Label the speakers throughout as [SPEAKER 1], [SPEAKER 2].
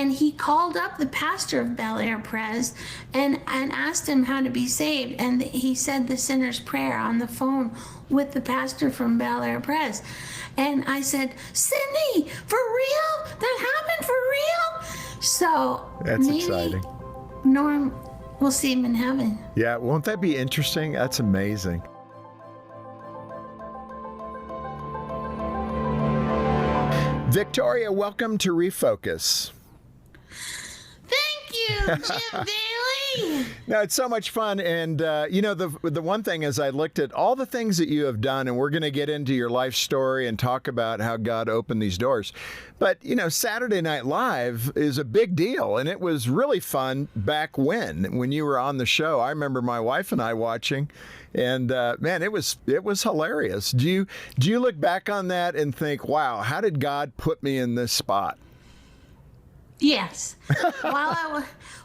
[SPEAKER 1] And he called up the pastor of Bel Air Pres and asked him how to be saved. And he said the sinner's prayer on the phone with the pastor from Bel Air Pres. And I said, Sydney, for real? That happened for real? So
[SPEAKER 2] that's
[SPEAKER 1] maybe
[SPEAKER 2] exciting.
[SPEAKER 1] Norm, we'll see him in heaven.
[SPEAKER 2] Yeah, won't that be interesting? That's amazing. Victoria, welcome to ReFOCUS.
[SPEAKER 1] Thank you, Jim Daly.
[SPEAKER 2] No, it's so much fun. And, the one thing is I looked at all the things that you have done, and we're going to get into your life story and talk about how God opened these doors. But, Saturday Night Live is a big deal, and it was really fun back when you were on the show. I remember my wife and I watching, and, man, it was hilarious. Do you look back on that and think, wow, how did God put me in this spot?
[SPEAKER 1] Yes.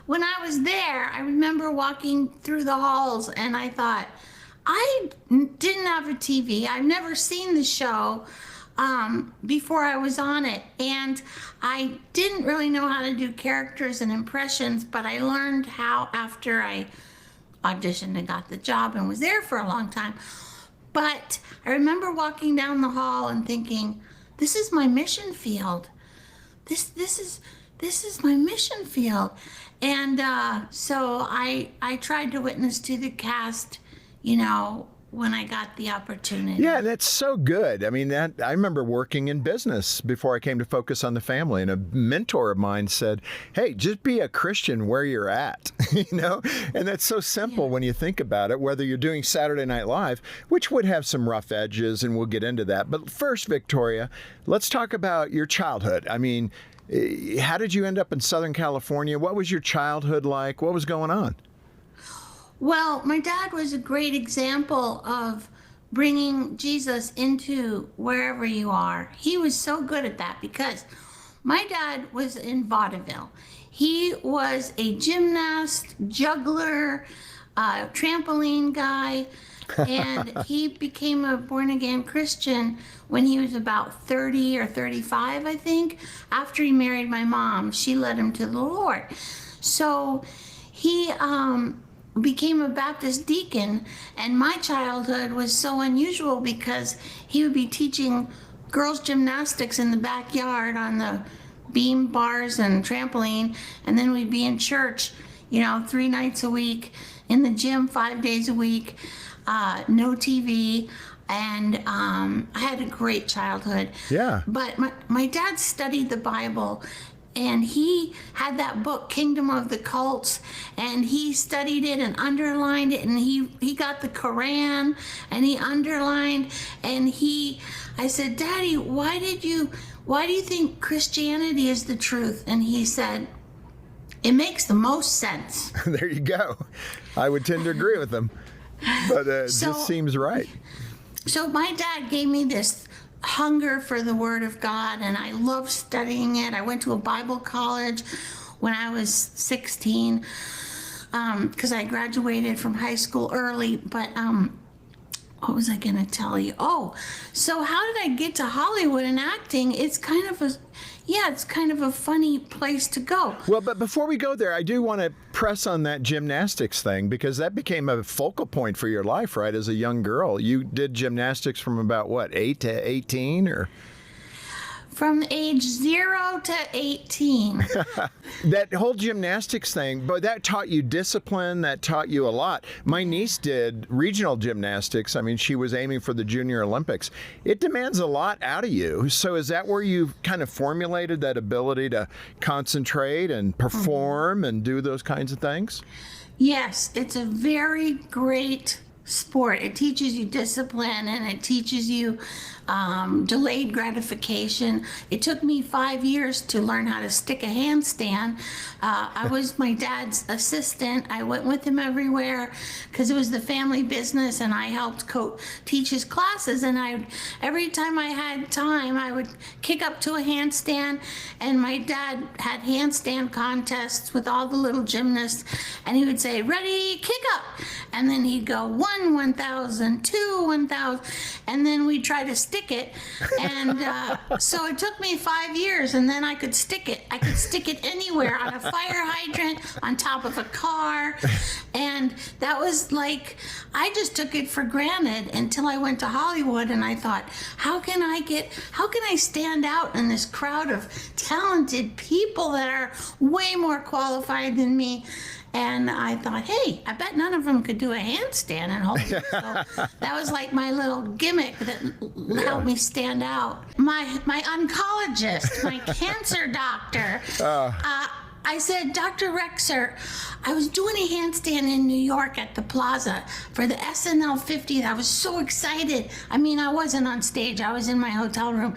[SPEAKER 1] When I was there, I remember walking through the halls and I thought, I didn't have a TV. I've never seen the show before I was on it. And I didn't really know how to do characters and impressions, but I learned how after I auditioned and got the job and was there for a long time. But I remember walking down the hall and thinking, this is my mission field. This is my mission field. And so I tried to witness to the cast, when I got the opportunity.
[SPEAKER 2] Yeah, that's so good. I mean, I remember working in business before I came to focus on the family, and a mentor of mine said, hey, just be a Christian where you're at, And that's so simple when you think about it, whether you're doing Saturday Night Live, which would have some rough edges, and we'll get into that. But first, Victoria, let's talk about your childhood. I mean, how did you end up in Southern California? What was your childhood like? What was going on?
[SPEAKER 1] Well, my dad was a great example of bringing Jesus into wherever you are. He was so good at that because my dad was in vaudeville. He was a gymnast, juggler, trampoline guy, and he became a born-again Christian when he was about 30 or 35, I think. After he married my mom, she led him to the Lord. So he became a Baptist deacon, and my childhood was so unusual because he would be teaching girls gymnastics in the backyard on the beam bars and trampoline, and then we'd be in church, 3 nights a week, in the gym 5 days a week, no TV, and I had a great childhood.
[SPEAKER 2] Yeah.
[SPEAKER 1] But my dad studied the Bible, and he had that book, Kingdom of the Cults, and he studied it and underlined it, and he got the Quran, and he underlined, and I said, Daddy, why do you think Christianity is the truth? And he said, it makes the most sense.
[SPEAKER 2] There you go. I would tend to agree with him, but it just seems right.
[SPEAKER 1] So my dad gave me this hunger for the Word of God, and I loved studying it. I went to a Bible college when I was 16 because I graduated from high school early. But what was I going to tell you? Oh, so how did I get to Hollywood and acting? It's kind of a funny place to go.
[SPEAKER 2] Well, but before we go there, I do want to press on that gymnastics thing, because that became a focal point for your life, right? As a young girl, you did gymnastics from about, 8 to 18 or?
[SPEAKER 1] From age 0 to 18.
[SPEAKER 2] That whole gymnastics thing, but that taught you discipline, that taught you a lot. My niece did regional gymnastics. I mean, she was aiming for the Junior Olympics. It demands a lot out of you. So is that where you kind of formulated that ability to concentrate and perform and do those kinds of things?
[SPEAKER 1] Yes, it's a very great sport. It teaches you discipline, and it teaches you delayed gratification. It took me 5 years to learn how to stick a handstand. I was my dad's assistant. I went with him everywhere because it was the family business, and I helped teach his classes. And every time I had time, I would kick up to a handstand, and my dad had handstand contests with all the little gymnasts, and he would say, ready, kick up. And then he'd go 1,000, 2, 1,000, and then we'd try to stick stick it. And so it took me 5 years, and then I could stick it. I could stick it anywhere, on a fire hydrant, on top of a car. And that was like, I just took it for granted until I went to Hollywood, and I thought, how can I stand out in this crowd of talented people that are way more qualified than me? And I thought, hey, I bet none of them could do a handstand and hold it. So that was like my little gimmick that helped me stand out. My oncologist, my cancer doctor, I said, Dr. Rexer, I was doing a handstand in New York at the Plaza for the SNL 50th. I was so excited. I mean, I wasn't on stage. I was in my hotel room.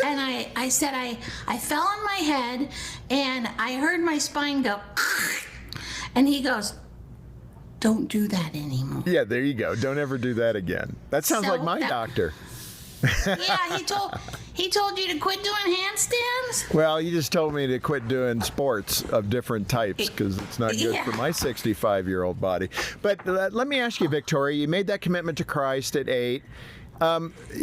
[SPEAKER 1] And I said, I fell on my head, and I heard my spine go, and he goes, don't do that anymore.
[SPEAKER 2] Yeah, there you go. Don't ever do that again. That sounds like my doctor.
[SPEAKER 1] Yeah, he told you to quit doing handstands?
[SPEAKER 2] Well, you just told me to quit doing sports of different types because it's not good for my 65-year-old body. But let me ask you, Victoria, you made that commitment to Christ at 8.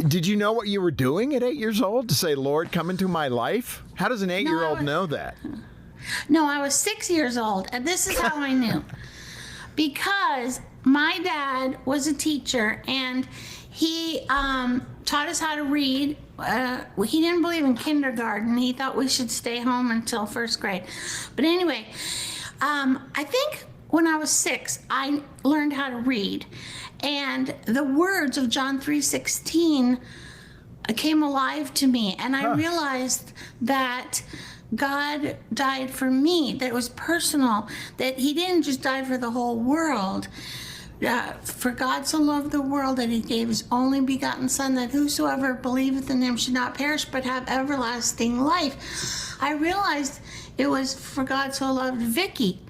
[SPEAKER 2] Did you know what you were doing at 8 years old to say, Lord, come into my life? How does an 8-year-old know that?
[SPEAKER 1] No, I was 6 years old, and this is how I knew. Because my dad was a teacher, and he taught us how to read. He didn't believe in kindergarten. He thought we should stay home until first grade. But anyway, I think when I was 6, I learned how to read. And the words of John 3:16 came alive to me. And I realized that God died for me, that it was personal, that he didn't just die for the whole world. For God so loved the world that he gave his only begotten Son, that whosoever believeth in him should not perish but have everlasting life. I realized it was for God so loved Vicky.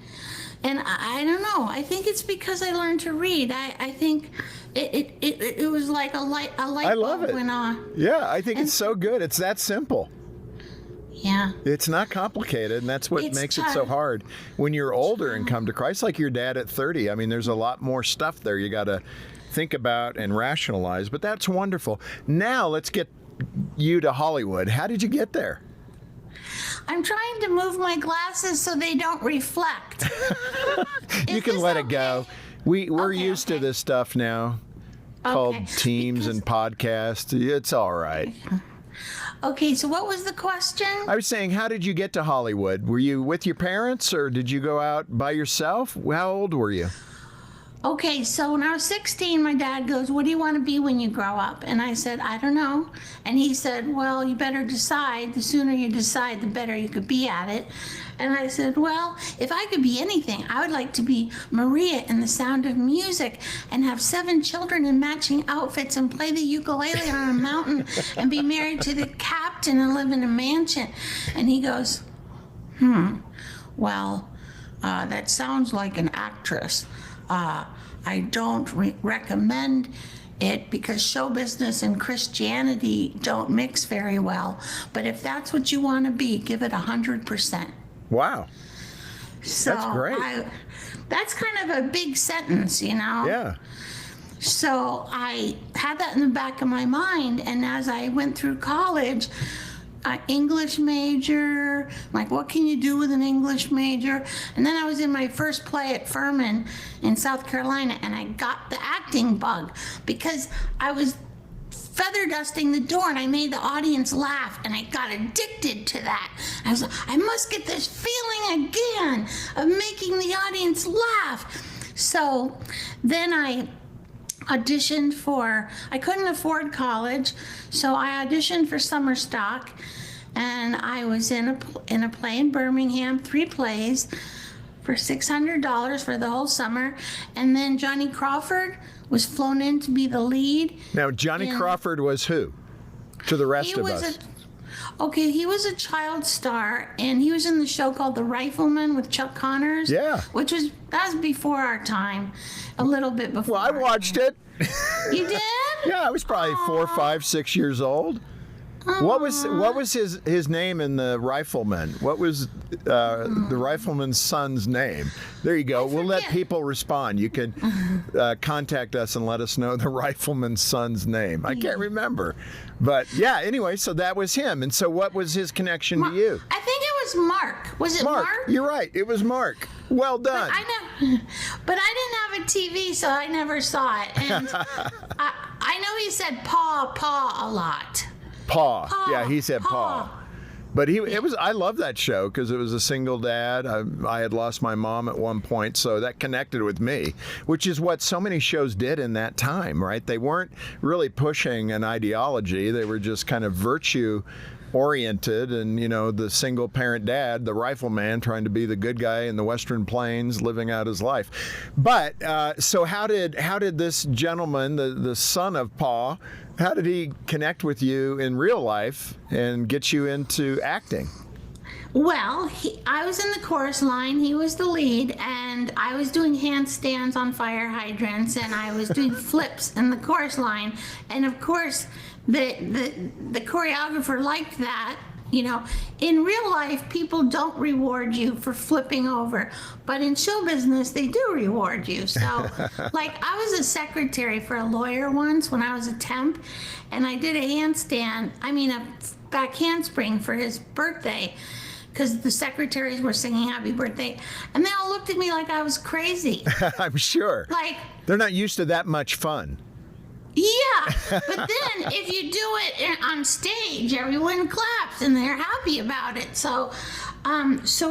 [SPEAKER 1] And I don't know, I think it's because I learned to read. I think it was like a light bulb went on.
[SPEAKER 2] Yeah, I think it's so good. It's that simple.
[SPEAKER 1] Yeah.
[SPEAKER 2] It's not complicated, and that's what makes it so hard. When you're older and come to Christ, like your dad at 30, I mean, there's a lot more stuff there you got to think about and rationalize, but that's wonderful. Now, let's get you to Hollywood. How did you get there?
[SPEAKER 1] I'm trying to move my glasses so they don't reflect.
[SPEAKER 2] You can let it go. We're used to this stuff now, called Teams and podcasts. It's all right.
[SPEAKER 1] Okay, so what was the question?
[SPEAKER 2] I was saying, how did you get to Hollywood? Were you with your parents, or did you go out by yourself? How old were you?
[SPEAKER 1] Okay, so when I was 16, my dad goes, what do you want to be when you grow up? And I said, I don't know. And he said, well, you better decide. The sooner you decide, the better you could be at it. And I said, well, if I could be anything, I would like to be Maria in The Sound of Music and have 7 children in matching outfits and play the ukulele on a mountain and be married to the captain and live in a mansion. And he goes, well, that sounds like an actress. I don't recommend it because show business and Christianity don't mix very well. But if that's what you want to be, give it 100%.
[SPEAKER 2] Wow.
[SPEAKER 1] So
[SPEAKER 2] that's great.
[SPEAKER 1] That's kind of a big sentence, you know?
[SPEAKER 2] Yeah.
[SPEAKER 1] So I had that in the back of my mind, and as I went through college, English major, like what can you do with an English major? And then I was in my first play at Furman in South Carolina, and I got the acting bug because I was feather dusting the door and I made the audience laugh, and I got addicted to that. I was like, I must get this feeling again of making the audience laugh. So then I auditioned I couldn't afford college, so I auditioned for summer stock, and I was in a play in Birmingham, 3 plays for $600 for the whole summer. And then Johnny Crawford was flown in to be the lead.
[SPEAKER 2] Now, Johnny Crawford was who to the rest of us?
[SPEAKER 1] He was a child star, and he was in the show called The Rifleman with Chuck Connors. Yeah. That was before our time, a little bit before.
[SPEAKER 2] Well, I watched it.
[SPEAKER 1] You did?
[SPEAKER 2] Yeah, I was probably 4, 5, 6 years old. What was his name in the Rifleman? What was the Rifleman's son's name? There you go. We'll let people respond. You can contact us and let us know the Rifleman's son's name. I can't remember. But yeah, anyway, so that was him. And so what was his connection to you?
[SPEAKER 1] I think it was Mark. Was it Mark?
[SPEAKER 2] You're right. It was Mark. Well done.
[SPEAKER 1] But I didn't have a TV, so I never saw it. And I know he said Pa a lot.
[SPEAKER 2] Pa.
[SPEAKER 1] Pa.
[SPEAKER 2] Yeah, he said Pa. But I love that show because it was a single dad. I had lost my mom at one point, so that connected with me, which is what so many shows did in that time, right? They weren't really pushing an ideology. They were just kind of virtue oriented, and the single parent dad, the rifleman, trying to be the good guy in the Western Plains, living out his life. But so how did this gentleman, the son of Pa, how did he connect with you in real life and get you into acting?
[SPEAKER 1] Well, I was in the chorus line, he was the lead, and I was doing handstands on fire hydrants, and I was doing flips in the chorus line, and of course the choreographer liked that. In real life, people don't reward you for flipping over, but in show business, they do reward you. So, like, I was a secretary for a lawyer once when I was a temp, and I did a back handspring for his birthday, because the secretaries were singing happy birthday, and they all looked at me like I was crazy.
[SPEAKER 2] I'm sure.
[SPEAKER 1] Like,
[SPEAKER 2] they're not used to that much fun.
[SPEAKER 1] Yeah, but then if you do it on stage, everyone claps and they're happy about it. So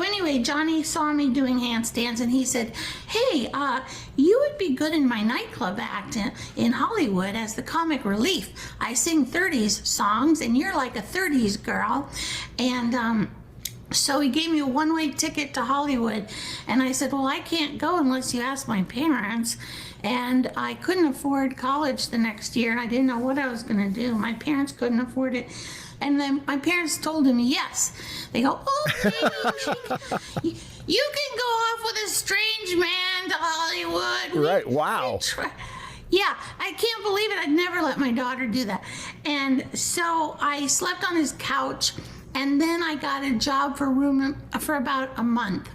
[SPEAKER 1] anyway, Johnny saw me doing handstands and he said, "Hey, you would be good in my nightclub act in Hollywood as the comic relief. I sing 30s songs and you're like a 30s girl." And so he gave me a one-way ticket to Hollywood. And I said, "Well, I can't go unless you ask my parents." And I couldn't afford college the next year. I didn't know what I was going to do. My parents couldn't afford it. And then my parents told him yes. They go, "Okay, you can go off with a strange man to Hollywood."
[SPEAKER 2] Right, wow.
[SPEAKER 1] Yeah, I can't believe it. I'd never let my daughter do that. And so I slept on his couch. And then I got a job for about a month.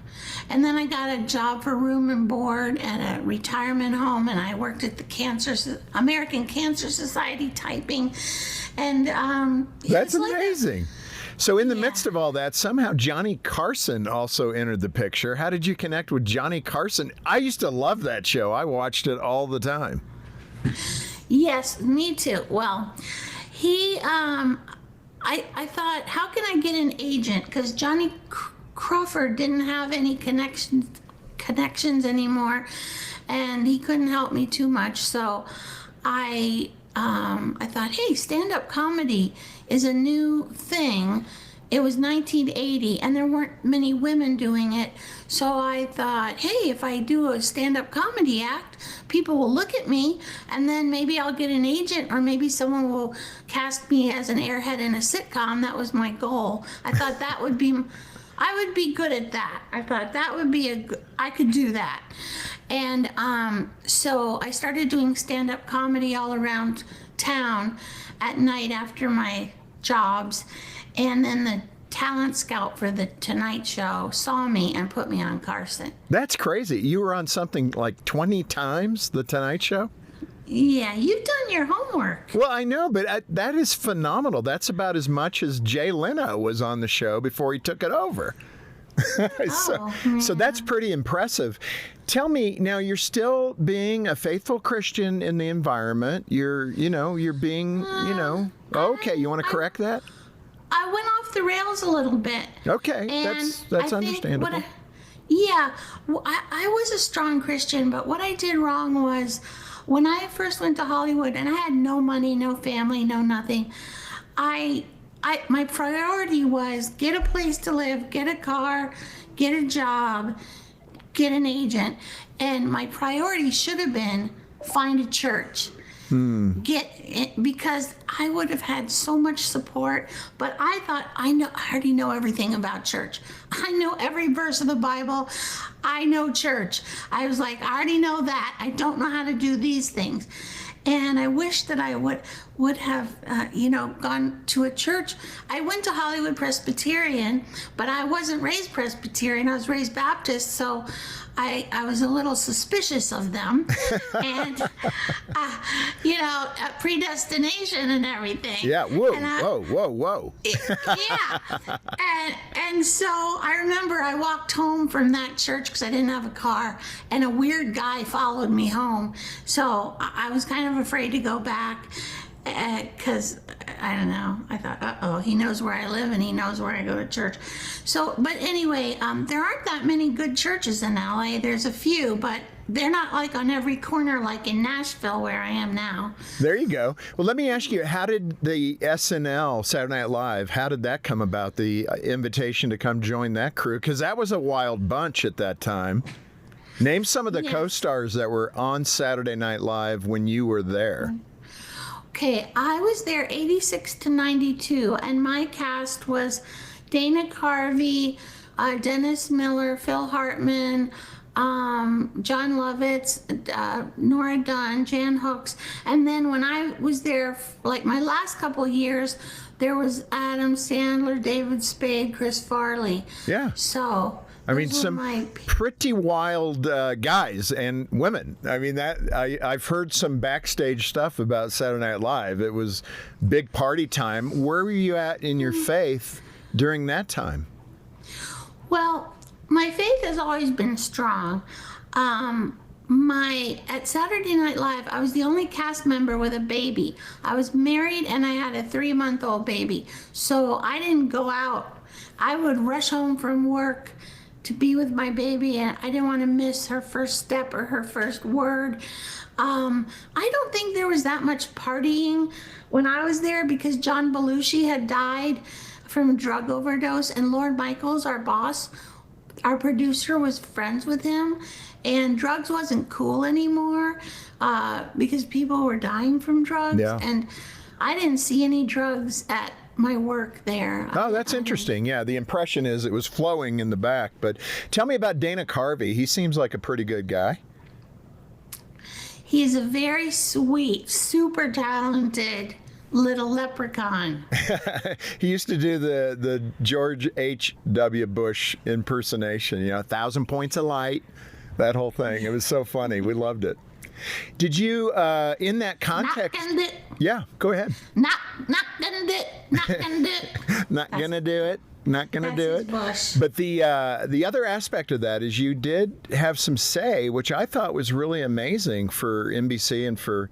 [SPEAKER 1] And then I got a job for room and board at a retirement home, and I worked at the American Cancer Society typing. And
[SPEAKER 2] that's amazing. So in the midst of all that, somehow Johnny Carson also entered the picture. How did you connect with Johnny Carson? I used to love that show. I watched it all the time.
[SPEAKER 1] Yes, me too. Well, I thought, how can I get an agent? Because Johnny Crawford didn't have any connections anymore, and he couldn't help me too much. So I thought, hey, stand-up comedy is a new thing. It was 1980, and there weren't many women doing it. So I thought, hey, if I do a stand-up comedy act, people will look at me, and then maybe I'll get an agent, or maybe someone will cast me as an airhead in a sitcom. That was my goal. I thought I would be good at that. I thought that would be I could do that. And so I started doing stand-up comedy all around town at night after my jobs. And then the talent scout for the Tonight Show saw me and put me on Carson.
[SPEAKER 2] That's crazy. You were on something like 20 times, the Tonight Show?
[SPEAKER 1] Yeah, you've done your homework.
[SPEAKER 2] Well, I know, but that is phenomenal. That's about as much as Jay Leno was on the show before he took it over. So that's pretty impressive. Tell me, now you're still being a faithful Christian in the environment. You're being, okay, you want to correct that?
[SPEAKER 1] I went off the rails a little bit.
[SPEAKER 2] Okay, that's understandable.
[SPEAKER 1] I was a strong Christian, but what I did wrong was when I first went to Hollywood and I had no money, no family, no nothing, my priority was get a place to live, get a car, get a job, get an agent, and my priority should have been find a church. Because I would have had so much support, but I thought I already know everything about church. I know every verse of the Bible. I know church. I was like, I already know that. I don't know how to do these things. And I wish that I would. would have, gone to a church. I went to Hollywood Presbyterian, but I wasn't raised Presbyterian. I was raised Baptist, so I was a little suspicious of them, and predestination and everything.
[SPEAKER 2] Yeah. Whoa.
[SPEAKER 1] Yeah, and so I remember I walked home from that church because I didn't have a car, and a weird guy followed me home. So I was kind of afraid to go back. Because I don't know, I thought, he knows where I live and he knows where I go to church. So, but anyway, there aren't that many good churches in LA. There's a few, but they're not like on every corner like in Nashville where I am now.
[SPEAKER 2] There you go. Well, let me ask you, how did the SNL, Saturday Night Live, how did that come about, the invitation to come join that crew? Because that was a wild bunch at that time. Name some of the co-stars that were on Saturday Night Live when you were there.
[SPEAKER 1] Okay, I was there 86 to 92, and my cast was Dana Carvey, Dennis Miller, Phil Hartman, John Lovitz, Nora Dunn, Jan Hooks, and then when I was there, like my last couple years, there was Adam Sandler, David Spade, Chris Farley.
[SPEAKER 2] Yeah.
[SPEAKER 1] So
[SPEAKER 2] I mean, some pretty wild guys and women. I mean, I've heard some backstage stuff about Saturday Night Live. It was big party time. Where were you at in your faith during that time?
[SPEAKER 1] Well, my faith has always been strong. At Saturday Night Live, I was the only cast member with a baby. I was married and I had a 3-month-old baby. So I didn't go out. I would rush home from work to be with my baby, and I didn't want to miss her first step or her first word. I don't think there was that much partying when I was there because John Belushi had died from drug overdose, and Lorne Michaels, our boss, our producer, was friends with him, and drugs wasn't cool anymore because people were dying from drugs.
[SPEAKER 2] Yeah.
[SPEAKER 1] And I didn't see any drugs at my work there.
[SPEAKER 2] Oh, that's interesting. Yeah, the impression is it was flowing in the back. But tell me about Dana Carvey. He seems like a pretty good guy.
[SPEAKER 1] He's a very sweet, super talented little leprechaun.
[SPEAKER 2] He used to do the George H.W. Bush impersonation, 1,000 points of light, that whole thing. It was so funny. We loved it. Did you, in that context... Yeah, go ahead.
[SPEAKER 1] Not gonna do it. Not gonna do it.
[SPEAKER 2] Not gonna do it. Not gonna do it.
[SPEAKER 1] Bush.
[SPEAKER 2] But the other aspect of that is you did have some say, which I thought was really amazing for NBC and for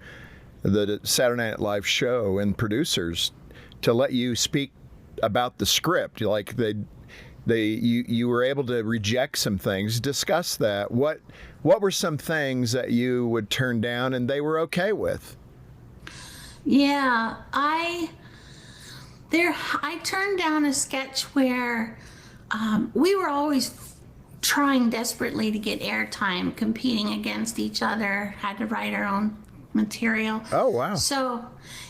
[SPEAKER 2] the Saturday Night Live show and producers to let you speak about the script. Like you were able to reject some things. Discuss that. What were some things that you would turn down and they were okay with?
[SPEAKER 1] Yeah, I turned down a sketch where we were always trying desperately to get airtime, competing against each other, had to write our own material.
[SPEAKER 2] Oh, wow.
[SPEAKER 1] So,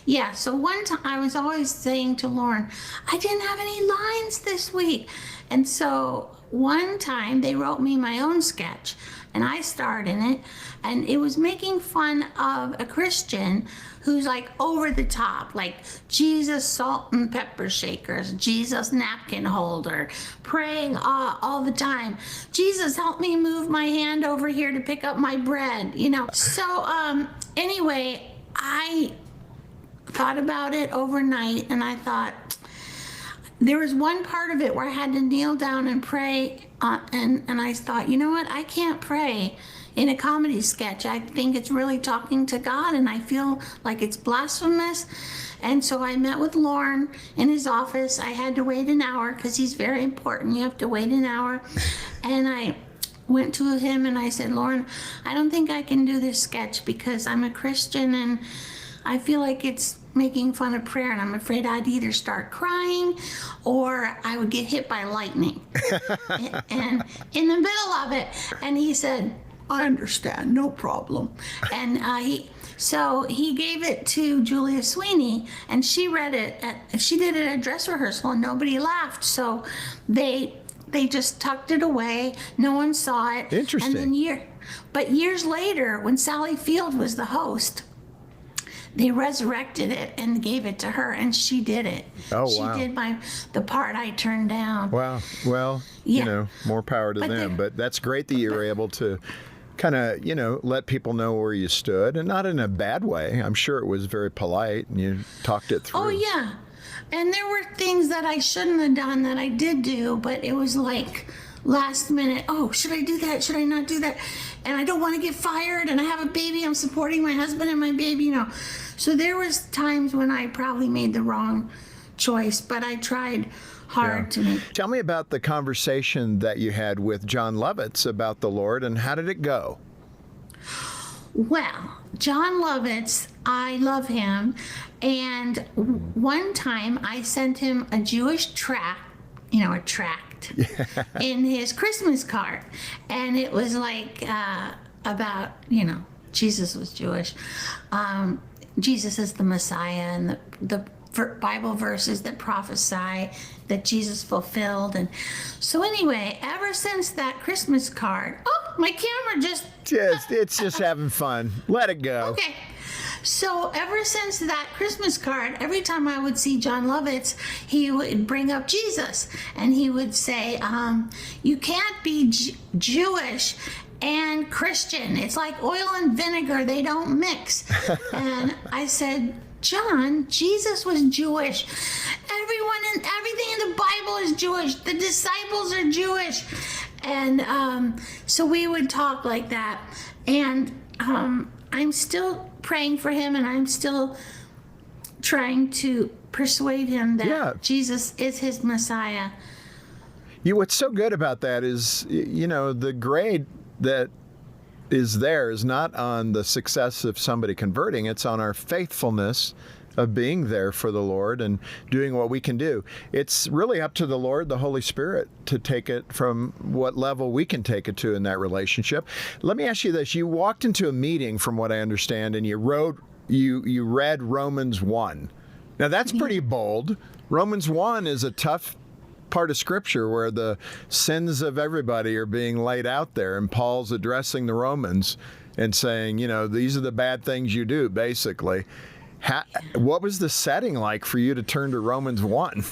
[SPEAKER 1] yeah, so one time I was always saying to Lauren, I didn't have any lines this week. And so one time they wrote me my own sketch and I starred in it, and it was making fun of a Christian who's like over the top, like Jesus salt and pepper shakers, Jesus napkin holder, praying all the time. Jesus, help me move my hand over here to pick up my bread, So anyway, I thought about it overnight, and I thought there was one part of it where I had to kneel down and pray, and I thought, you know what, I can't pray in a comedy sketch. I think it's really talking to God, and I feel like it's blasphemous. And so I met with Lauren in his office. I had to wait an hour because he's very important. You have to wait an hour. And I went to him and I said, Lauren, I don't think I can do this sketch because I'm a Christian and I feel like it's making fun of prayer, and I'm afraid I'd either start crying or I would get hit by lightning. And in the middle of it, and he said, I understand, no problem. And he gave it to Julia Sweeney, and she read it. She did it at dress rehearsal, and nobody laughed. So they just tucked it away. No one saw it.
[SPEAKER 2] Interesting.
[SPEAKER 1] And then years later, when Sally Field was the host, they resurrected it and gave it to her, and she did it.
[SPEAKER 2] Oh,
[SPEAKER 1] she
[SPEAKER 2] wow.
[SPEAKER 1] did the part I turned down.
[SPEAKER 2] Wow. Well,
[SPEAKER 1] Yeah.
[SPEAKER 2] more power to them. But that's great that you were able to kind of, let people know where you stood, and not in a bad way. I'm sure it was very polite, and you talked it through.
[SPEAKER 1] Oh, yeah. And there were things that I shouldn't have done that I did do, but it was like last minute, oh, should I do that? Should I not do that? And I don't want to get fired, and I have a baby. I'm supporting my husband and my baby, So there was times when I probably made the wrong choice, but I tried hard to make.
[SPEAKER 2] Tell me about the conversation that you had with John Lovitz about the Lord, and how did it go?
[SPEAKER 1] Well, John Lovitz, I love him. And one time I sent him a Jewish tract, a tract in his Christmas card. And it was like about, Jesus was Jewish. Jesus is the Messiah, and the Bible verses that prophesy that Jesus fulfilled. And so anyway, ever since that Christmas card, my camera
[SPEAKER 2] It's just having fun. Let it go.
[SPEAKER 1] Okay. So ever since that Christmas card, every time I would see John Lovitz, he would bring up Jesus, and he would say, you can't be Jewish and Christian. It's like oil and vinegar. They don't mix. And I said, John, Jesus was Jewish. Everyone and everything in the Bible is Jewish. The disciples are Jewish. And so we would talk like that. And I'm still praying for him, and I'm still trying to persuade him that Jesus is his Messiah.
[SPEAKER 2] What's so good about that is, the grade that is there is not on the success of somebody converting. It's on our faithfulness of being there for the Lord and doing what we can do. It's really up to the Lord, the Holy Spirit, to take it from what level we can take it to in that relationship. Let me ask you this. You walked into a meeting, from what I understand, and you read Romans 1. Now, that's pretty bold. Romans 1 is a tough part of Scripture where the sins of everybody are being laid out there, and Paul's addressing the Romans and saying, these are the bad things you do, basically. What was the setting like for you to turn to Romans 1?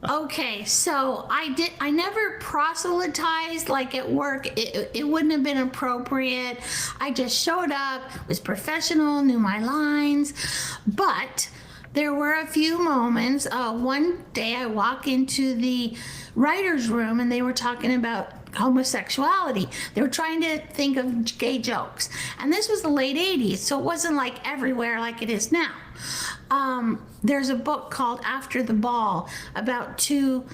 [SPEAKER 1] Okay, so I never proselytized like at work. It wouldn't have been appropriate. I just showed up, was professional, knew my lines. But there were a few moments. One day I walk into the writer's room, and they were talking about homosexuality. They were trying to think of gay jokes. And this was the late 80s, so it wasn't like everywhere like it is now. There's a book called After the Ball about two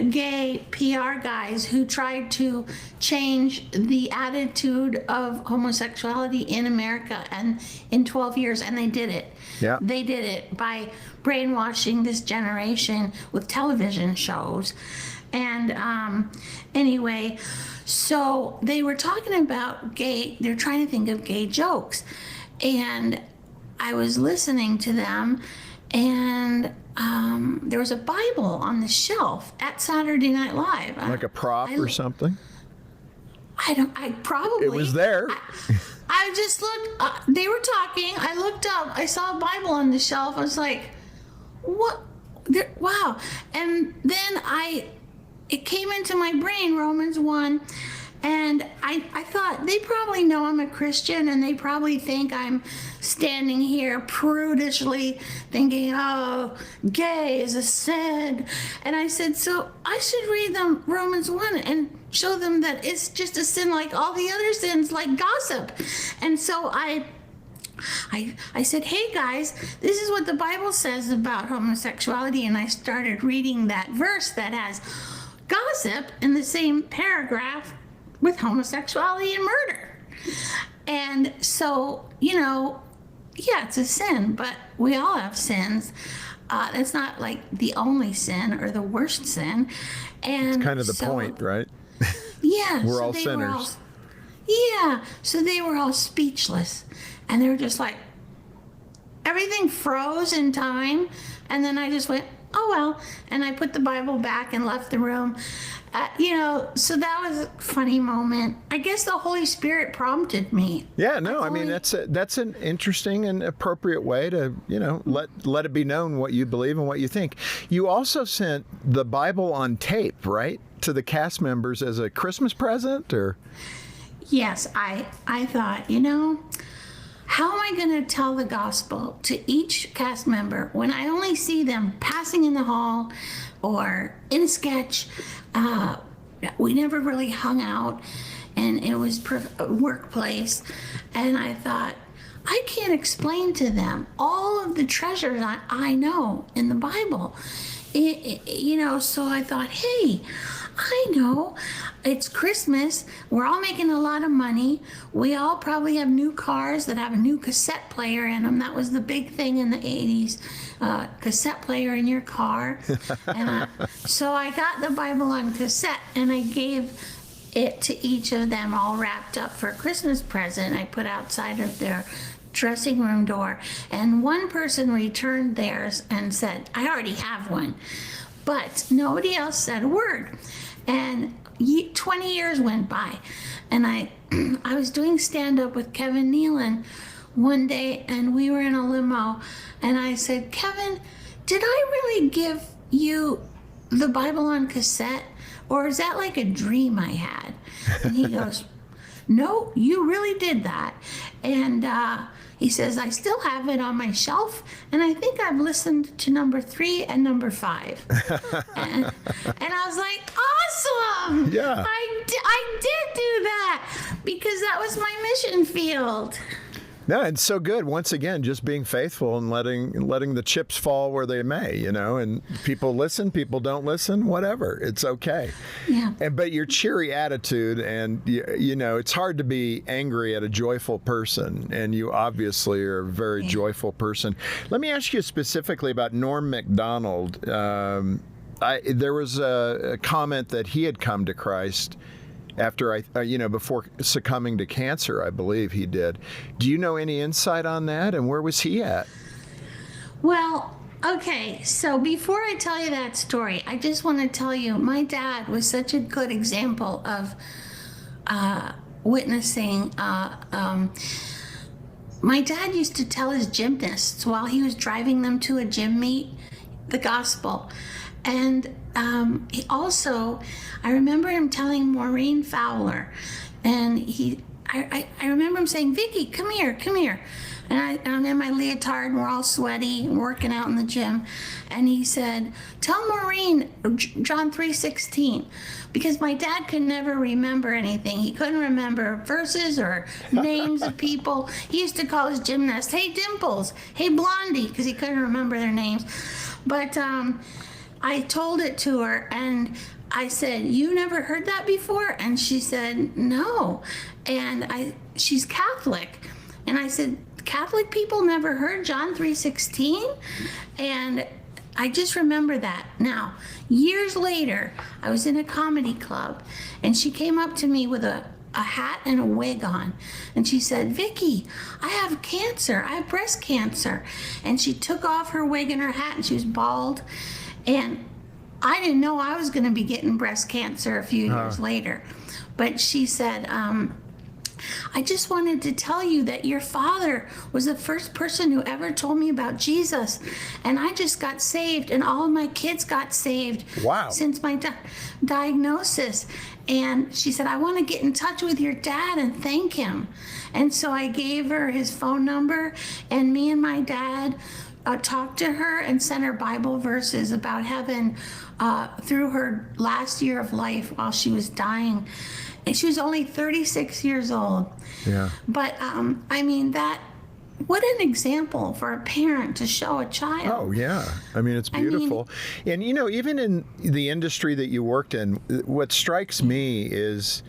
[SPEAKER 1] gay PR guys who tried to change the attitude of homosexuality in America and in 12 years, and they did it.
[SPEAKER 2] Yeah.
[SPEAKER 1] They did it by brainwashing this generation with television shows. And anyway, so they were talking about they're trying to think of gay jokes. And I was listening to them, and there was a Bible on the shelf at Saturday Night Live.
[SPEAKER 2] Like a prop or something?
[SPEAKER 1] I probably.
[SPEAKER 2] It was there.
[SPEAKER 1] I just looked, they were talking, I looked up, I saw a Bible on the shelf, I was like, what? Wow. And then it came into my brain, Romans 1, and I thought, they probably know I'm a Christian, and they probably think I'm standing here prudishly thinking, oh, gay is a sin. And I said, so I should read them Romans 1 and show them that it's just a sin like all the other sins, like gossip. And so I said, hey guys, this is what the Bible says about homosexuality. And I started reading that verse that has gossip in the same paragraph with homosexuality and murder. And so, yeah, it's a sin, but we all have sins. It's not like the only sin or the worst sin. And
[SPEAKER 2] it's kind of the point, right?
[SPEAKER 1] Yeah.
[SPEAKER 2] We're all sinners.
[SPEAKER 1] So they were all speechless. And they were just like, everything froze in time. And then I just went, oh, well. And I put the Bible back and left the room. So that was a funny moment. I guess the Holy Spirit prompted me.
[SPEAKER 2] Yeah, no, I mean, that's an interesting and appropriate way to, let it be known what you believe and what you think. You also sent the Bible on tape, right, to the cast members as a Christmas present, or?
[SPEAKER 1] Yes, I thought, how am I going to tell the gospel to each cast member when I only see them passing in the hall or in a sketch? We never really hung out, and it was workplace. And I thought, I can't explain to them all of the treasures I know in the Bible. So I thought, hey, I know it's Christmas. We're all making a lot of money. We all probably have new cars that have a new cassette player in them. That was the big thing in the 80s, cassette player in your car. And so I got the Bible on cassette, and I gave it to each of them all wrapped up for a Christmas present. I put outside of their dressing room door, and one person returned theirs and said, I already have one. But nobody else said a word. And 20 years went by, and I was doing stand-up with Kevin Nealon one day, and we were in a limo, and I said, Kevin, did I really give you the Bible on cassette, or is that like a dream I had? And he goes, no, you really did that. And he says, I still have it on my shelf, and I think I've listened to number 3 and number 5. and I was like, awesome!
[SPEAKER 2] Yeah.
[SPEAKER 1] I did do that, because that was my mission field.
[SPEAKER 2] No, it's so good. Once again, just being faithful and letting the chips fall where they may, and people listen, people don't listen, whatever. It's okay.
[SPEAKER 1] Yeah.
[SPEAKER 2] But your cheery attitude, and it's hard to be angry at a joyful person, and you obviously are a very joyful person. Let me ask you specifically about Norm Macdonald. There was a comment that he had come to Christ after before succumbing to cancer, I believe he did. Do you know any insight on that, and where was he at?
[SPEAKER 1] Well, okay, so before I tell you that story, I just want to tell you, my dad was such a good example of witnessing. My dad used to tell his gymnasts while he was driving them to a gym meet the gospel. And he also, I remember him telling Maureen Fowler, and I remember him saying, Vicky, come here. And I'm in my leotard, and we're all sweaty, working out in the gym. And he said, tell Maureen John 3:16, because my dad could never remember anything. He couldn't remember verses or names of people. He used to call his gymnast, hey, Dimples, hey, Blondie, because he couldn't remember their names. But I told it to her, and I said, you never heard that before? And she said, no. And she's Catholic. And I said, Catholic people never heard John 3:16? And I just remember that. Now, years later, I was in a comedy club, and she came up to me with a hat and a wig on, and she said, Vicky, I have cancer. I have breast cancer. And she took off her wig and her hat, and she was bald. And I didn't know I was going to be getting breast cancer a few years later. But she said, I just wanted to tell you that your father was the first person who ever told me about Jesus. And I just got saved, and all of my kids got saved.
[SPEAKER 2] Wow.
[SPEAKER 1] Since my diagnosis. And she said, I want to get in touch with your dad and thank him. And so I gave her his phone number, and me and my dad talked to her and sent her Bible verses about heaven through her last year of life while she was dying. And she was only 36 years old.
[SPEAKER 2] Yeah.
[SPEAKER 1] But what an example for a parent to show a child.
[SPEAKER 2] Oh, yeah. I mean, it's beautiful. And, even in the industry that you worked in, what strikes me is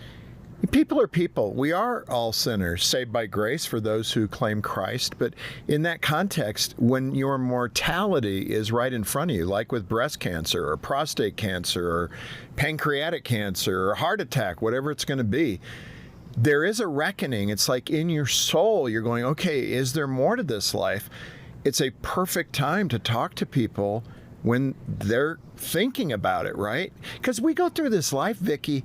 [SPEAKER 2] people are people. We are all sinners, saved by grace for those who claim Christ. But in that context, when your mortality is right in front of you, like with breast cancer or prostate cancer or pancreatic cancer or heart attack, whatever it's going to be, there is a reckoning. It's like in your soul, you're going, okay, is there more to this life? It's a perfect time to talk to people when they're thinking about it, right? Because we go through this life, Vicki.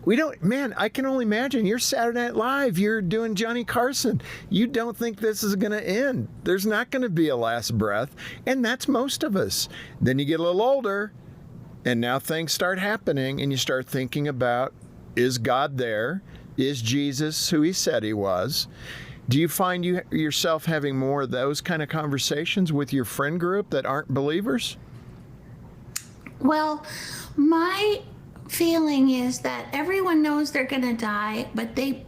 [SPEAKER 2] We don't, man, I can only imagine. You're Saturday Night Live. You're doing Johnny Carson. You don't think this is going to end. There's not going to be a last breath. And that's most of us. Then you get a little older, and now things start happening, and you start thinking about, is God there? Is Jesus who he said he was? Do you find yourself having more of those kind of conversations with your friend group that aren't believers?
[SPEAKER 1] Well, my feeling is that everyone knows they're going to die, but they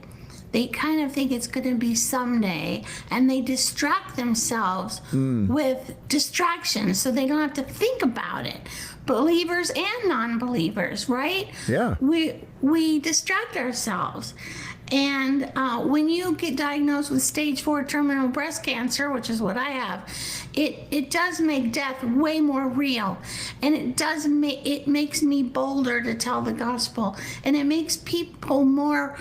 [SPEAKER 1] kind of think it's going to be someday, and they distract themselves with distractions so they don't have to think about it. Believers and non-believers, right?
[SPEAKER 2] Yeah.
[SPEAKER 1] We distract ourselves. And when you get diagnosed with stage 4 terminal breast cancer, which is what I have, it does make death way more real, and it makes me bolder to tell the gospel, and it makes people more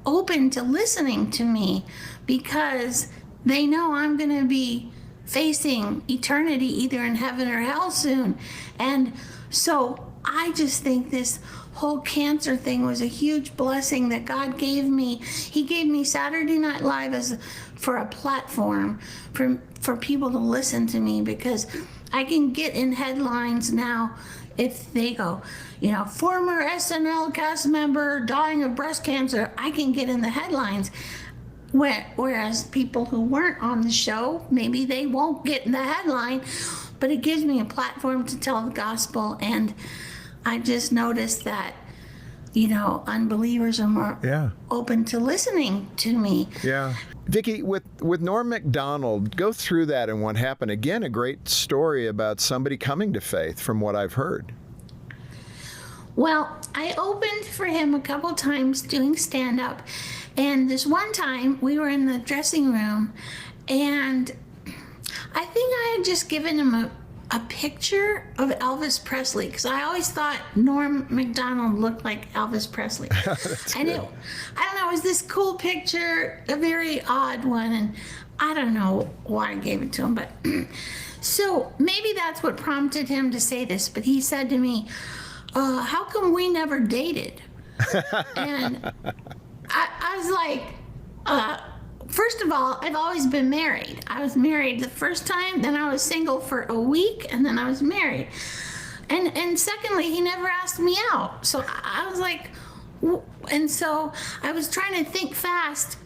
[SPEAKER 1] open to listening to me because they know I'm going to be facing eternity either in heaven or hell soon. And so I just think this whole cancer thing was a huge blessing that God gave me. He gave me Saturday Night Live for a platform for people to listen to me, because I can get in headlines now if they go, former SNL cast member dying of breast cancer. I can get in the headlines. Whereas people who weren't on the show, maybe they won't get in the headline, but it gives me a platform to tell the gospel. And I just noticed that, unbelievers are more open to listening to me.
[SPEAKER 2] Yeah. Vicki, with Norm Macdonald, go through that and what happened. Again, a great story about somebody coming to faith from what I've heard.
[SPEAKER 1] Well, I opened for him a couple times doing stand-up. And this one time, we were in the dressing room, and I think I had just given him a picture of Elvis Presley, because I always thought Norm Macdonald looked like Elvis Presley. And I don't know, it was this cool picture, a very odd one, and I don't know why I gave it to him, but so maybe that's what prompted him to say this. But he said to me, how come we never dated? And I was like, first of all, I've always been married. I was married the first time, then I was single for a week, and then I was married. And secondly, he never asked me out. So I was like, and so I was trying to think fast,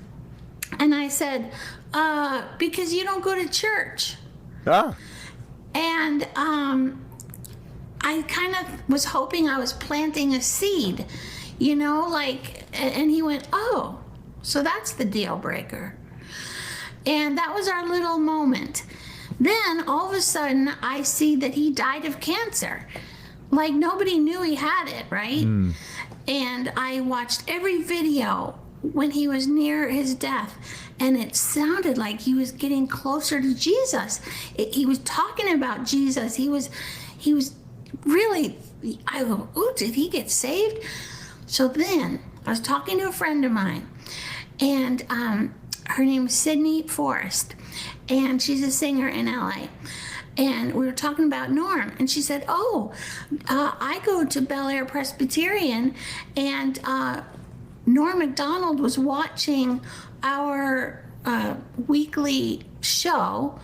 [SPEAKER 1] and I said, because you don't go to church.
[SPEAKER 2] Ah.
[SPEAKER 1] And I kind of was hoping I was planting a seed, and he went, oh, so that's the deal breaker. And that was our little moment. Then all of a sudden I see that he died of cancer. Like nobody knew he had it, right? And I watched every video when he was near his death, and it sounded like he was getting closer to Jesus. He was talking about Jesus. He was really, I go, oh, did he get saved? So then I was talking to a friend of mine, and her name is Sydney Forrest, and she's a singer in LA. And we were talking about Norm, and she said, oh, I go to Bel Air Presbyterian, and Norm Macdonald was watching our weekly show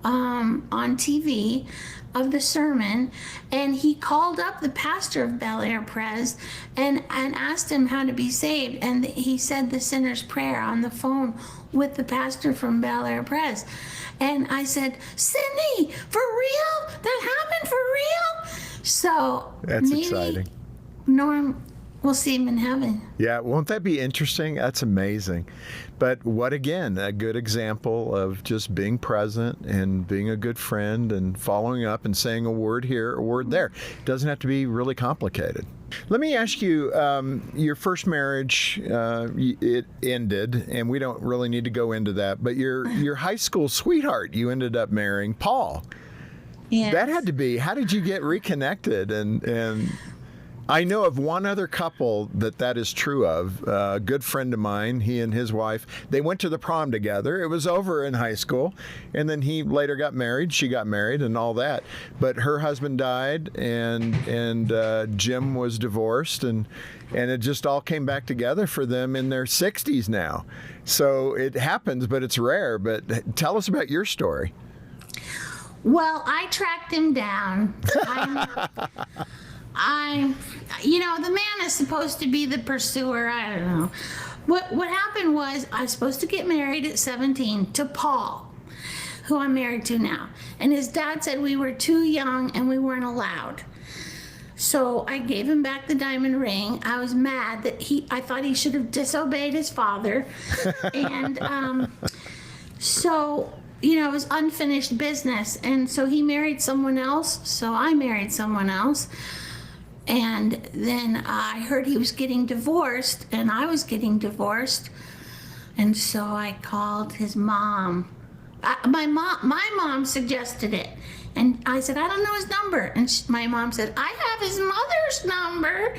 [SPEAKER 1] on TV of the sermon, and he called up the pastor of Bel Air Pres and asked him how to be saved, and he said the sinner's prayer on the phone with the pastor from Bel Air Pres. And I said, Sydney, for real? That happened for real? So
[SPEAKER 2] that's
[SPEAKER 1] maybe
[SPEAKER 2] exciting.
[SPEAKER 1] Norm, we'll see him in heaven.
[SPEAKER 2] Yeah, won't that be interesting? That's amazing. But what, again, a good example of just being present and being a good friend and following up and saying a word here, a word there. It doesn't have to be really complicated. Let me ask you, your first marriage, it ended, and we don't really need to go into that, but your high school sweetheart, you ended up marrying Paul.
[SPEAKER 1] Yes.
[SPEAKER 2] That had to be, how did you get reconnected and I know of one other couple that is true of. A good friend of mine, he and his wife, they went to the prom together. It was over in high school, and then he later got married. She got married and all that. But her husband died, and Jim was divorced, and it just all came back together for them in their 60s now. So it happens, but it's rare. But tell us about your story.
[SPEAKER 1] Well, I tracked him down. The man is supposed to be the pursuer. I don't know. What happened was I was supposed to get married at 17 to Paul, who I'm married to now. And his dad said we were too young and we weren't allowed. So I gave him back the diamond ring. I was mad that I thought he should have disobeyed his father. And so, it was unfinished business. And so he married someone else. So I married someone else. And then I heard he was getting divorced, and I was getting divorced. And so I called his mom. My mom suggested it. And I said, I don't know his number. And my mom said, I have his mother's number.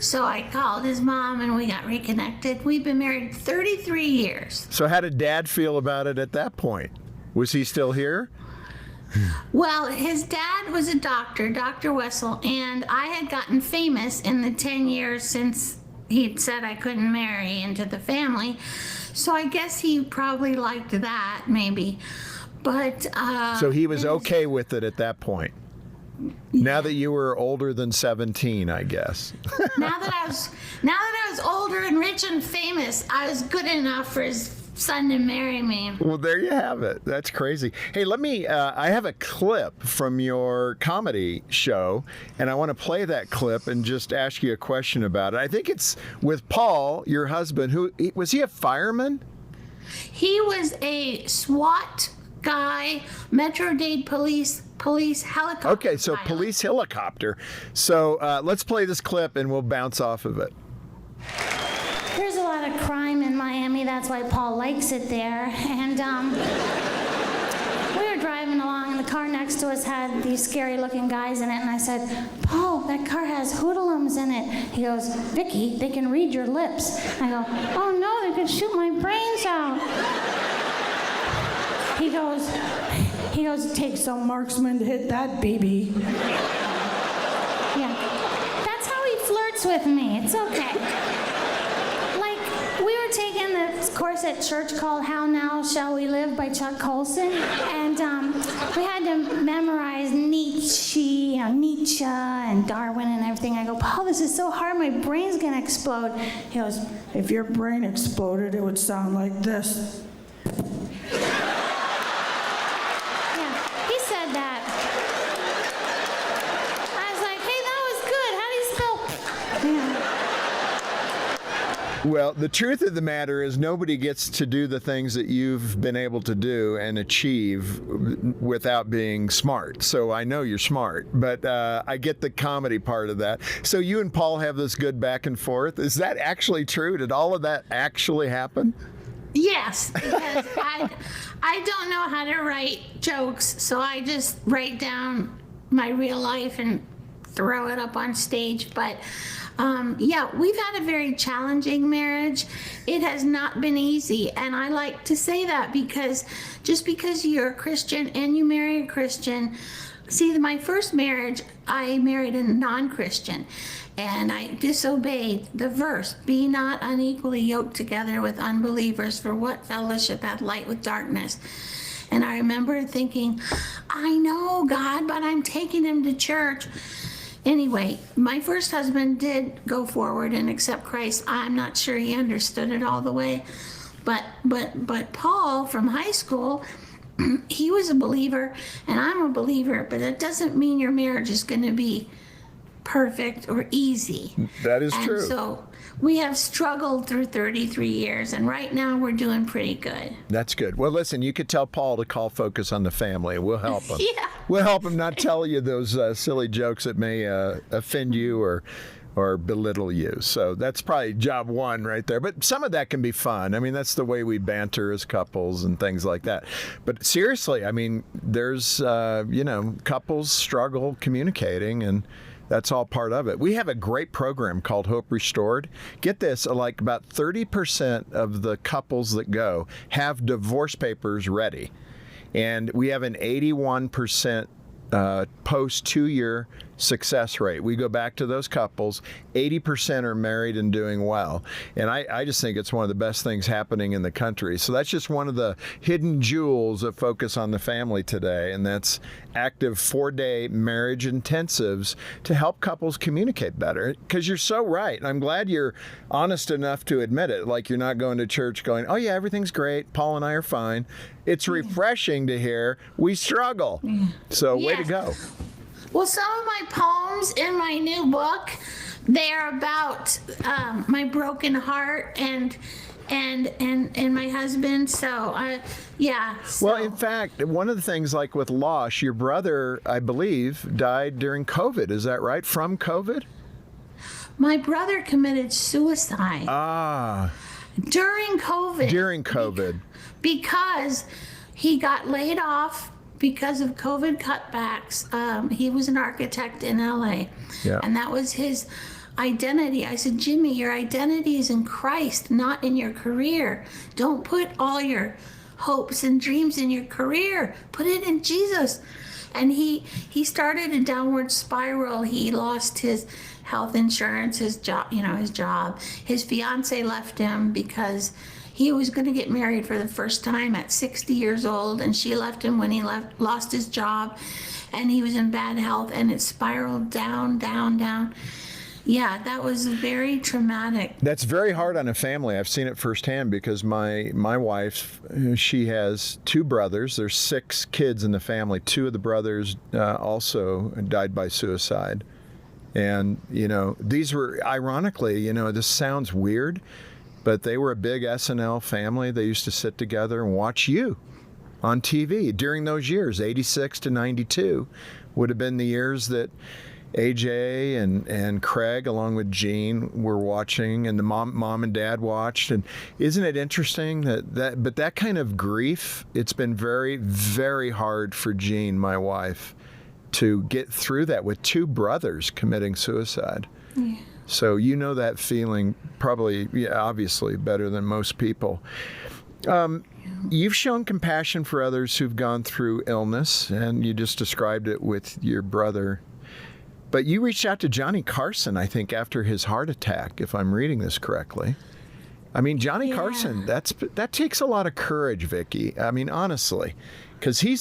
[SPEAKER 1] So I called his mom, and we got reconnected. We've been married 33 years.
[SPEAKER 2] So how did Dad feel about it at that point? Was he still here?
[SPEAKER 1] Well, his dad was a doctor, Dr. Wessel, and I had gotten famous in the 10 years since he'd said I couldn't marry into the family. So I guess he probably liked that, maybe. But
[SPEAKER 2] so he was okay with it at that point. Now that you were older than 17, I guess.
[SPEAKER 1] now that I was older and rich and famous, I was good enough for his son to marry me.
[SPEAKER 2] Well, there you have it. That's crazy. Hey, I have a clip from your comedy show, and I want to play that clip and just ask you a question about it. I think it's with Paul, your husband. Was he a fireman?
[SPEAKER 1] He was a SWAT guy, Metro-Dade police helicopter.
[SPEAKER 2] Okay, so
[SPEAKER 1] pilot.
[SPEAKER 2] Police helicopter. So let's play this clip, and we'll bounce off of it.
[SPEAKER 3] There's a lot of crime in Miami. That's why Paul likes it there. And we were driving along, and the car next to us had these scary-looking guys in it. And I said, Paul, that car has hoodlums in it. He goes, Vicky, they can read your lips. I go, oh no, they could shoot my brains out. He goes, it takes some marksman to hit that baby. Yeah, that's how he flirts with me. It's okay. Taking this course at church called How Now Shall We Live by Chuck Colson, and we had to memorize Nietzsche and Darwin and everything. I go, Paul, this is so hard, my brain's gonna explode. He goes, if your brain exploded, it would sound like this. Yeah, he said that. I was like, hey, that was good. How do you spell? Yeah.
[SPEAKER 2] Well, the truth of the matter is nobody gets to do the things that you've been able to do and achieve without being smart. So I know you're smart, but I get the comedy part of that. So you and Paul have this good back and forth. Is that actually true? Did all of that actually happen?
[SPEAKER 1] Yes, because I don't know how to write jokes, so I just write down my real life and throw it up on stage. But yeah, we've had a very challenging marriage. It has not been easy, and I like to say that because just because you're a Christian and you marry a Christian, see, my first marriage, I married a non-Christian, and I disobeyed the verse, be not unequally yoked together with unbelievers, for what fellowship hath light with darkness? And I remember thinking, I know, God, but I'm taking him to church. Anyway, my first husband did go forward and accept Christ. I'm not sure he understood it all the way, but Paul from high school, he was a believer and I'm a believer, but that doesn't mean your marriage is going to be perfect or easy.
[SPEAKER 2] That is true.
[SPEAKER 1] So we have struggled through 33 years, and right now we're doing pretty good.
[SPEAKER 2] That's good. Well, listen, you could tell Paul to call Focus on the Family. We'll help him.
[SPEAKER 1] Yeah.
[SPEAKER 2] We'll help him not tell you those silly jokes that may offend you or belittle you. So that's probably job one right there. But some of that can be fun. I mean, that's the way we banter as couples and things like that. But seriously, I mean, there's, couples struggle communicating, and That's all part of it. We have a great program called Hope Restored. Get this, like about 30% of the couples that go have divorce papers ready. And we have an 81% post 2-year success rate. We go back to those couples, 80% are married and doing well. And I just think it's one of the best things happening in the country. So that's just one of the hidden jewels of Focus on the Family today. And that's active 4-day marriage intensives to help couples communicate better. Because you're so right. And I'm glad you're honest enough to admit it. Like you're not going to church going, oh yeah, everything's great. Paul and I are fine. It's refreshing to hear we struggle. So way to go.
[SPEAKER 1] Well, some of my poems in my new book, they're about my broken heart and my husband. So, yeah. So.
[SPEAKER 2] Well, in fact, one of the things like with loss, your brother, I believe, died during COVID. Is that right? From COVID?
[SPEAKER 1] My brother committed suicide. During COVID.
[SPEAKER 2] During COVID.
[SPEAKER 1] Because he got laid off because of COVID cutbacks. He was an architect in LA.
[SPEAKER 2] Yeah.
[SPEAKER 1] And that was his identity. I said, Jimmy, your identity is in Christ, not in your career. Don't put all your hopes and dreams in your career. Put it in Jesus. And he started a downward spiral. He lost his health insurance, his job. His fiance left him because he was going to get married for the first time at 60 years old, and she left him when he lost his job, and he was in bad health, and it spiraled down, down, down. Yeah, that was very traumatic.
[SPEAKER 2] That's very hard on a family. I've seen it firsthand because my wife, she has 2 brothers. There's 6 kids in the family. 2 of the brothers also died by suicide. And, these were, ironically, this sounds weird, but they were a big SNL family. They used to sit together and watch you on TV during those years. 86 to 92 would have been the years that AJ and Craig, along with Gene, were watching, and the mom and dad watched. And isn't it interesting but that kind of grief, it's been very, very hard for Gene, my wife, to get through that with 2 brothers committing suicide. Yeah. So that feeling probably, obviously, better than most people. You've shown compassion for others who've gone through illness, and you just described it with your brother. But you reached out to Johnny Carson, I think, after his heart attack, if I'm reading this correctly. I mean, Johnny Carson, that takes a lot of courage, Vicki. I mean, honestly, because he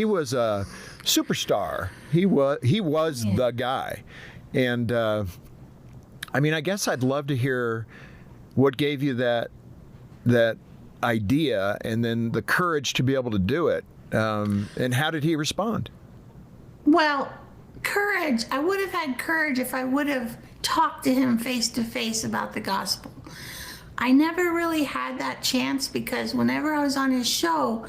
[SPEAKER 2] was a superstar. He was the guy. And I guess I'd love to hear what gave you that idea and then the courage to be able to do it. And how did he respond?
[SPEAKER 1] Well, courage. I would have had courage if I would have talked to him face to face about the gospel. I never really had that chance because whenever I was on his show,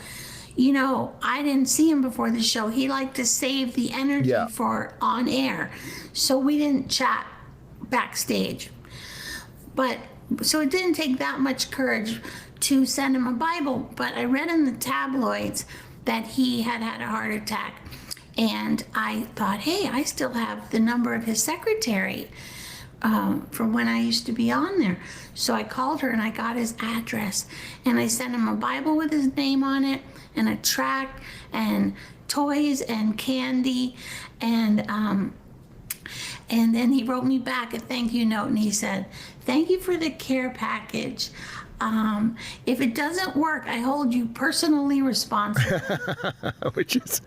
[SPEAKER 1] I didn't see him before the show. He liked to save the energy for on air. So we didn't chat backstage. So it didn't take that much courage to send him a Bible. But I read in the tabloids that he had a heart attack. And I thought, hey, I still have the number of his secretary from when I used to be on there. So I called her and I got his address. And I sent him a Bible with his name on it and a tract and toys and candy. And then he wrote me back a thank you note and he said, thank you for the care package. If it doesn't work, I hold you personally responsible.
[SPEAKER 2] Which is,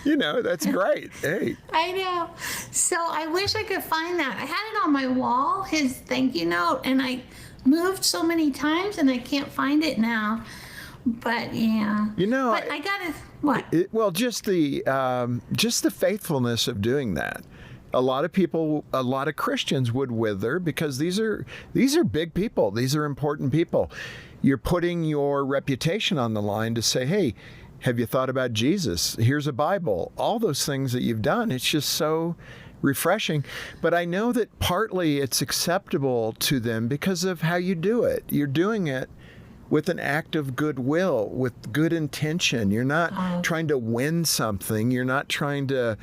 [SPEAKER 2] that's great. Hey.
[SPEAKER 1] I know. So I wish I could find that. I had it on my wall, his thank you note, and I moved so many times and I can't find it now. But yeah. But I gotta, what?
[SPEAKER 2] Just the faithfulness of doing that. A lot of Christians would wither because these are big people. These are important people. You're putting your reputation on the line to say, hey, have you thought about Jesus? Here's a Bible. All those things that you've done. It's just so refreshing. But I know that partly it's acceptable to them because of how you do it. You're doing it with an act of goodwill, with good intention. You're not trying to win something. You're not trying to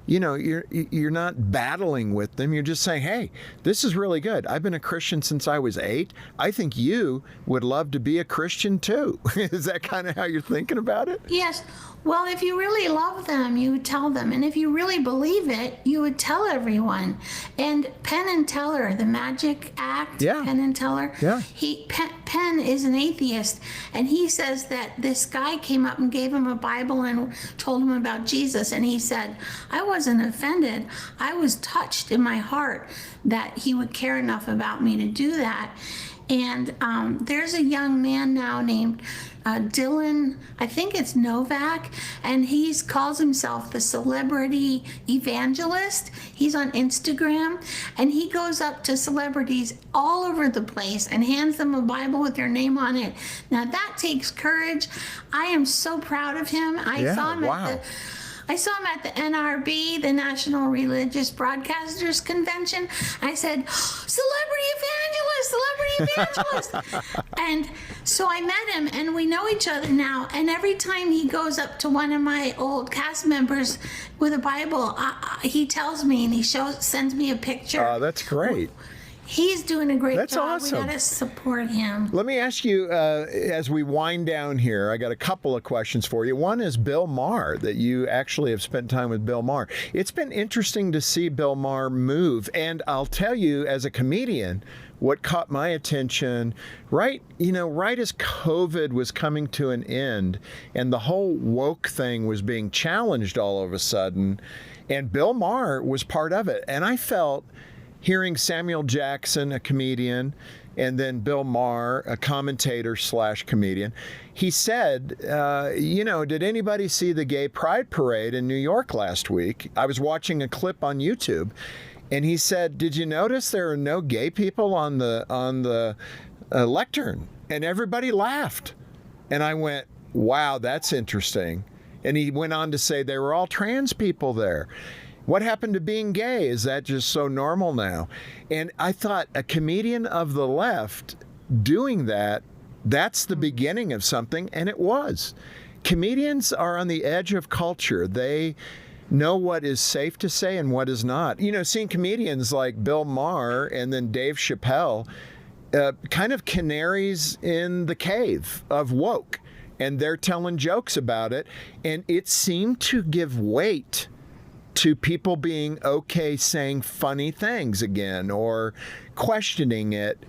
[SPEAKER 2] you're not battling with them. You're just saying, hey, this is really good. I've been a Christian since I was 8. I think you would love to be a Christian too. Is that kind of how you're thinking about it?
[SPEAKER 1] Yes. Well, if you really love them, you would tell them. And if you really believe it, you would tell everyone. And Penn and Teller, the magic act,
[SPEAKER 2] Yeah.
[SPEAKER 1] Penn and Teller,
[SPEAKER 2] Yeah.
[SPEAKER 1] Penn is an atheist. And he says that this guy came up and gave him a Bible and told him about Jesus. And he said, I wasn't offended. I was touched in my heart that he would care enough about me to do that. And there's a young man now named Dylan, I think it's Novak, and he calls himself the celebrity evangelist. He's on Instagram, and he goes up to celebrities all over the place and hands them a Bible with their name on it. Now that takes courage. I am so proud of him. I saw him at the NRB, the National Religious Broadcasters Convention. I said, celebrity evangelist. And so I met him, and we know each other now. And every time he goes up to one of my old cast members with a Bible, he tells me, and he sends me a picture.
[SPEAKER 2] That's great.
[SPEAKER 1] He's doing a great
[SPEAKER 2] That's
[SPEAKER 1] job.
[SPEAKER 2] awesome.
[SPEAKER 1] We got to support him.
[SPEAKER 2] Let me ask you, as we wind down here, I got a couple of questions for you. One is Bill Maher, that you actually have spent time with Bill Maher. It's been interesting to see Bill Maher move. And I'll tell you, as a comedian, what caught my attention, right as COVID was coming to an end and the whole woke thing was being challenged all of a sudden, and Bill Maher was part of it. And I felt, hearing Samuel Jackson, a comedian, and then Bill Maher, a commentator / comedian, he said, did anybody see the gay pride parade in New York last week? I was watching a clip on YouTube, and he said, did you notice there are no gay people on the lectern? And everybody laughed. And I went, wow, that's interesting. And he went on to say they were all trans people there. What happened to being gay? Is that just so normal now? And I thought, a comedian of the left doing that's the beginning of something, and it was. Comedians are on the edge of culture. They know what is safe to say and what is not. Seeing comedians like Bill Maher and then Dave Chappelle, kind of canaries in the cave of woke, and they're telling jokes about it, and it seemed to give weight to people being okay saying funny things again or questioning it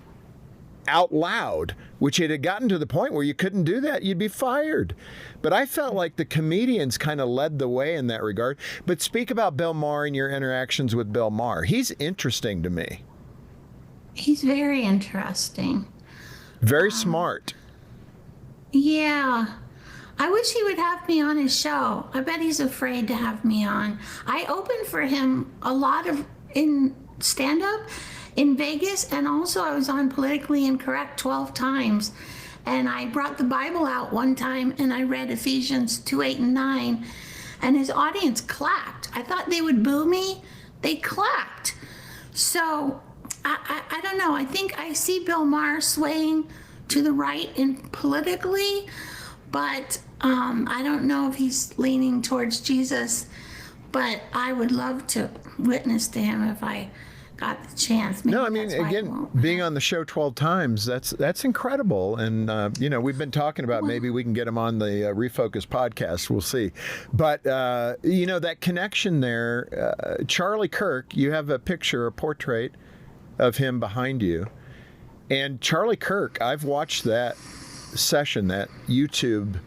[SPEAKER 2] out loud, which it had gotten to the point where you couldn't do that. You'd be fired. But I felt like the comedians kind of led the way in that regard. But speak about Bill Maher and your interactions with Bill Maher. He's interesting to me.
[SPEAKER 1] He's very interesting.
[SPEAKER 2] Very smart.
[SPEAKER 1] Yeah. I wish he would have me on his show. I bet he's afraid to have me on. I opened for him a lot in stand-up in Vegas, and also I was on Politically Incorrect 12 times. And I brought the Bible out one time, and I read Ephesians 2:8 and 9, and his audience clapped. I thought they would boo me. They clapped. So I don't know. I think I see Bill Maher swaying to the right politically, but I don't know if he's leaning towards Jesus, but I would love to witness to him if I got the chance. Maybe
[SPEAKER 2] No, I mean, again, being on the show 12 times, that's incredible. And, we've been talking about maybe we can get him on the ReFOCUS podcast. We'll see. But, that connection there, Charlie Kirk, you have a portrait of him behind you. And Charlie Kirk, I've watched that session, that YouTube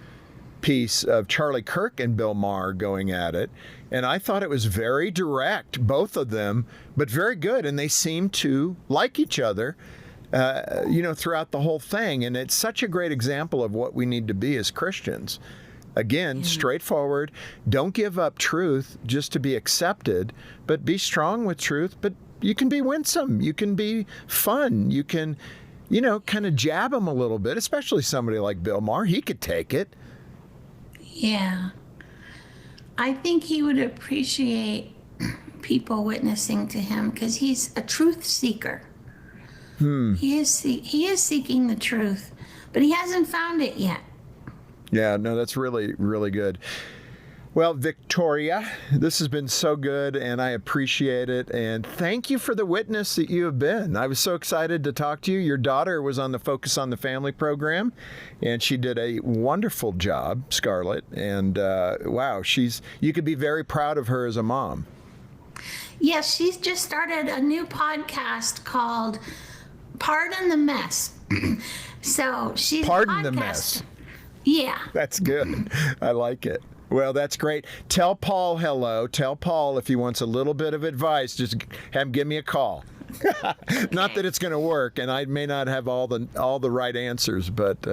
[SPEAKER 2] piece of Charlie Kirk and Bill Maher going at it, and I thought it was very direct, both of them, but very good, and they seem to like each other, throughout the whole thing, and it's such a great example of what we need to be as Christians. Again, straightforward, don't give up truth just to be accepted, but be strong with truth, but you can be winsome, you can be fun, you can, kind of jab them a little bit, especially somebody like Bill Maher. He could take it. Yeah.
[SPEAKER 1] I think he would appreciate people witnessing to him because he's a truth seeker. He is seeking the truth, but he hasn't found it yet.
[SPEAKER 2] Yeah, no, that's really, really good. Well, Victoria, this has been so good, and I appreciate it. And thank you for the witness that you have been. I was so excited to talk to you. Your daughter was on the Focus on the Family program, and she did a wonderful job, Scarlett. And wow, you could be very proud of her as a mom.
[SPEAKER 1] Yes, she's just started a new podcast called Pardon the Mess. So she's
[SPEAKER 2] Pardon
[SPEAKER 1] a
[SPEAKER 2] the
[SPEAKER 1] podcaster.
[SPEAKER 2] mess.
[SPEAKER 1] Yeah.
[SPEAKER 2] That's good. I like it. Well, that's great. Tell Paul hello. Tell Paul if he wants a little bit of advice, just have him give me a call. Not that it's going to work, and I may not have all the right answers, but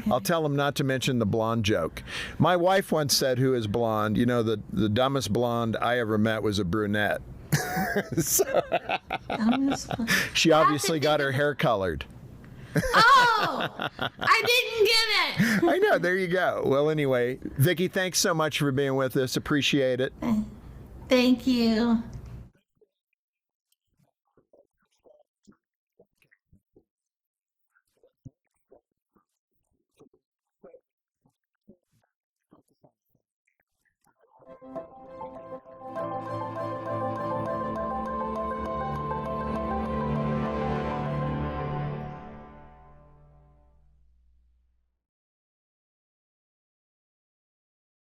[SPEAKER 2] I'll tell him not to mention the blonde joke. My wife once said, who is blonde, the dumbest blonde I ever met was a brunette. She obviously got her hair colored.
[SPEAKER 1] Oh, I didn't get it.
[SPEAKER 2] I know. There you go. Well, anyway, Vicki, thanks so much for being with us. Appreciate it.
[SPEAKER 1] Thank you.